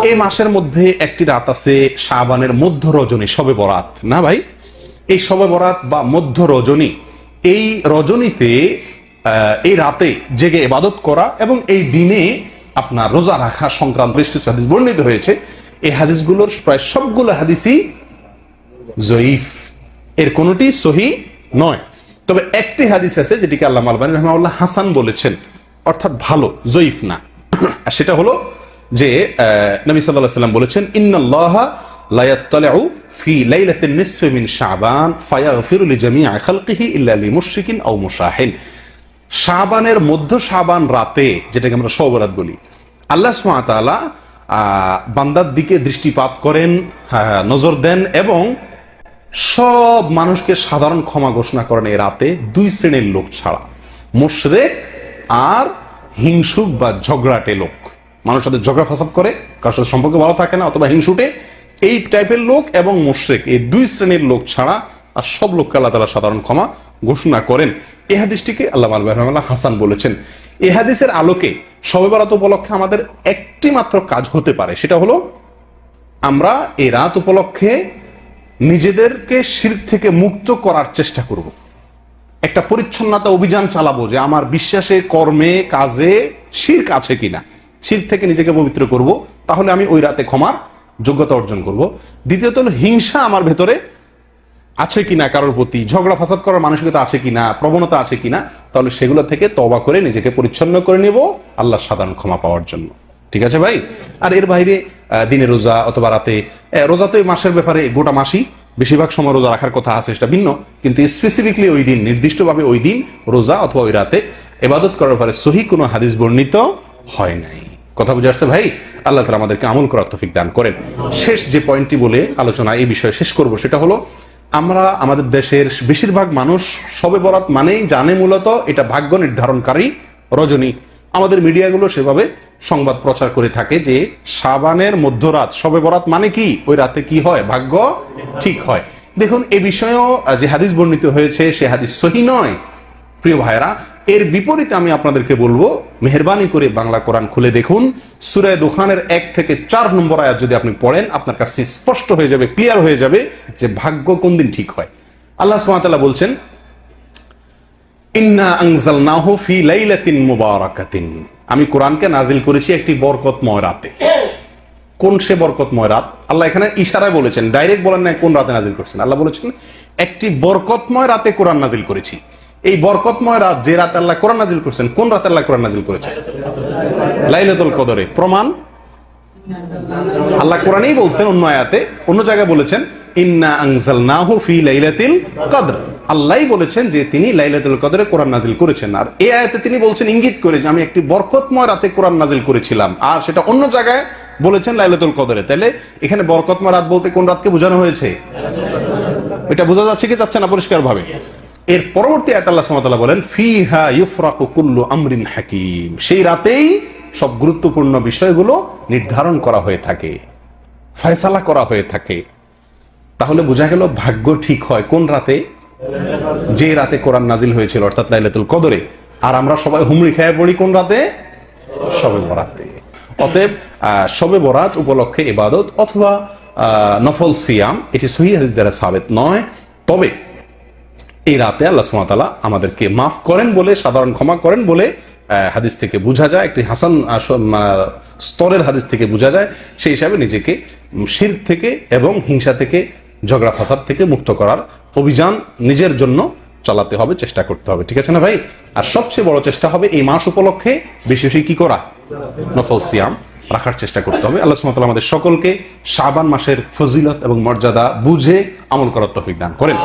এই মাসের মধ্যে একটি রাত আছে শাবানের মধ্য রজনী, শবে বরাত না ভাই? এই শবে বরাত বা মধ্য রজনী, এই রজনীতে এই রাতে জেগে ইবাদত করা এবং এই দিনে আপনার রোজা রাখা সংক্রান্ত বেশ কিছু হাদিস বর্ণিত হয়েছে। এই হাদিসগুলোর প্রায় সবগুলো হাদিসই জয়ীফ, এর কোনটি সহি নয়। তবে একটি হাদিস আছে যেটিকে আল্লামা আলবানী রাহিমাহুল্লাহ হাসান বলেছেন, অর্থাৎ ভালো, জয়ীফ না। আর সেটা হলো যে নবী সাল্লাল্লাহু আলাইহি ওয়াসাল্লাম বলেছেন, ইন্নাল্লাহা লা ইয়াত্তালিউ ফি লাইলাতিন নিসফি মিন শাবান ফায়াগফিরু লিজামিই খালকিহি ইল্লা লিমুশরিকিন আও মুশাহিন। শাবানের মধ্য শাবান রাতে, যেটাকে আমরা শবে বরাত বলি, আল্লাহ সুবহানাহু ওয়া তাআলা বান্দার দিকে দৃষ্টিপাত করেন, নজর দেন এবং সব মানুষকে সাধারণ ক্ষমা ঘোষণা করেন এই রাতে, দুই শ্রেণীর লোক ছাড়া, মুশরিক আর হিংসুক বা ঝগড়াটে লোক। মানুষের সাথে ঝগড়া ফাসাদ করে, কারোর সাথে সম্পর্ক ভালো থাকে না অথবা হিংসুটে, এই টাইপের লোক এবং মুশরিক, এই দুই শ্রেণীর লোক ছাড়া আর সব লোককে আল্লাহ তাআলা সাধারণ ক্ষমা ঘোষণা করেন। এই হাদিসটিকে আল্লামা আলবানী রাহিমাহুল্লাহ হাসান বলেছেন। এই হাদিসের আলোকে শবে বরাত উপলক্ষে আমাদের একটি মাত্র কাজ হতে পারে, সেটা হলো আমরা এই রাত উপলক্ষে নিজেদেরকে শিরক থেকে মুক্ত করার চেষ্টা করব। একটা পরিচ্ছন্নতা অভিযান চালাবো যে আমার বিশ্বাসে, কর্মে, কাজে শিরক আছে কিনা, শিরক থেকে নিজেকে পবিত্র করব, তাহলে আমি ওই রাতে ক্ষমার যোগ্যতা অর্জন করব। দ্বিতীয়ত হলো হিংসা আমার ভেতরে আছে কিনা, কারোর প্রতি ঝগড়া ফাসাদ করার মানসিকতা আছে কিনা, প্রবণতা আছে কিনা, তাহলে সেগুলো থেকে তওবা করে নিজেকে পরিচ্ছন্ন করে নেব আল্লাহ সাধারণ ক্ষমা পাওয়ার জন্য। ঠিক আছে ভাই? আর এর বাইরে দিনে রোজা অথবা রাতে, রোজা তো এই মাসের ব্যাপারে গোটা মাসই বেশিরভাগ সময় রোজা রাখার কথা আছে, সেটা ভিন্ন, কিন্তু স্পেসিফিকলি ওই দিন, নির্দিষ্টভাবে ওই দিন রোজা অথবা ওই রাতে ইবাদত করার ব্যাপারে সহি কোনো হাদিস বর্ণিত হয় নাই। কথা বুঝে আসছে ভাই? আল্লাহ তাআলা আমাদেরকে আমল করার তৌফিক দান করেন। শেষ যে পয়েন্টটি বলে আলোচনা এই বিষয়ে শেষ করব, সেটা হলো আমরা আমাদের দেশের বেশিরভাগ মানুষ শবে বরাত মানেই জানে মূলত এটা ভাগ্য নির্ধারণকারী রজনী। আমাদের মিডিয়াগুলো সেভাবে সংবাদ প্রচার করে থাকে যে শাবানের মধ্যরাত, শবে বরাত মানে কি, ওই রাতে কি হয়, ভাগ্য ঠিক হয়। দেখুন, এ বিষয়েও যে হাদিস বর্ণিত হয়েছে সে হাদিস সহি নয় প্রিয় ভাইরা। এর বিপরীতে আমি আপনাদেরকে বলবো, মেহেরবানি করে বাংলা কোরআন খুলে দেখুন, সূরা দুখানের 1 থেকে 4 নম্বর আয়াত যদি আপনি পড়েন, আপনার কাছে স্পষ্ট হয়ে যাবে, ক্লিয়ার হয়ে যাবে যে ভাগ্য কোন দিন ঠিক হয়। আল্লাহ সুবহানাহু ওয়া তাআলা বলছেন, ইন্না আনজালনাহু ফি লাইলাতিন মুবারাকাতিন, আমি কোরআনকে নাজিল করেছি একটি বরকতময় রাতে। কোন সে বরকতময় রাত? আল্লাহ এখানে ইশারায় বলেছেন, ডাইরেক্ট বলেন না কোন রাতে নাজিল করেছেন। আল্লাহ বলেছেন একটি বরকতময় রাতে কোরআন নাজিল করেছি। এই বরকতময় রাত, যে রাতে আল্লাহ কোরআন নাজিল করেছেন, কোন রাতে আল্লাহ কোরআন নাজিল করেছেন? লাইলাতুল কদরে। প্রমাণ আল্লাহ কোরআনেই বলছেন, অন্য আয়াতে, অন্য জায়গায় বলেছেন ইন্না আনজালনাহু ফি লাইলাতিল কদর। আল্লাহই বলেছেন যে তিনি লাইলাতুল কদরে কোরআন নাজিল করেছেন। আর এই আয়াতে তিনি বলছেন, ইঙ্গিত করে, যে আমি একটি বরকতময় রাতে কোরআন নাজিল করেছিলাম, আর সেটা অন্য জায়গায় বলেছেন লাইলাতুল কদরে। তাহলে এখানে বরকতময় রাত বলতে কোন রাতকে বোঝানো হয়েছে? এটা বোঝা যাচ্ছে কি যাচ্ছে না পরিষ্কার ভাবে? এর পরবর্তী আয়াতে আল্লাহ সুবহানাহু ওয়া তাআলা বলেন, ফিহা ইউফরাকু কুল্লু আমরিন হাকিম, সেই রাতেই সব গুরুত্বপূর্ণ বিষয়গুলো নির্ধারণ করা হয়ে থাকে, ফয়সালা করা হয়ে থাকে। তাহলে বোঝা গেল ভাগ্য ঠিক হয় কোন রাতে? যে রাতে কোরআন নাজিল হয়েছিল, অর্থাৎ লাইলাতুল কদরে। আর আমরা সবাই হুমড়ি খেয়ে পড়ি কোন রাতে? শবে বরাতে। অতএব শবে বরাত উপলক্ষে ইবাদত অথবা নফল সিয়াম, এটি সহিহ হাদিস দ্বারা সাবিত নয়। তবে এই রাতে আল্লাহ সুবহানাহু ওয়া তাআলা আমাদেরকে মাফ করেন বলে, সাধারণ ক্ষমা করেন বলে হাদিস থেকে বোঝা যায়, একটি হাসান স্তরের হাদিস থেকে বোঝা যায়। সেই হিসাবে নিজেকে শিরক থেকে এবং হিংসা থেকে, ঝগড়া ফাসাদ থেকে মুক্ত করার অভিযান নিজের জন্য চালাতে হবে, চেষ্টা করতে হবে। ঠিক আছে না ভাই? আর সবচেয়ে বড় চেষ্টা হবে এই মাস উপলক্ষে বেশি বেশি কি করা? নফল সিয়াম রাখার চেষ্টা করতে হবে। আল্লাহ সুবহানাহু ওয়া তাআলা আমাদের সকলকে শাবান মাসের ফজিলত এবং মর্যাদা বুঝে আমল করার তৌফিক দান করেন।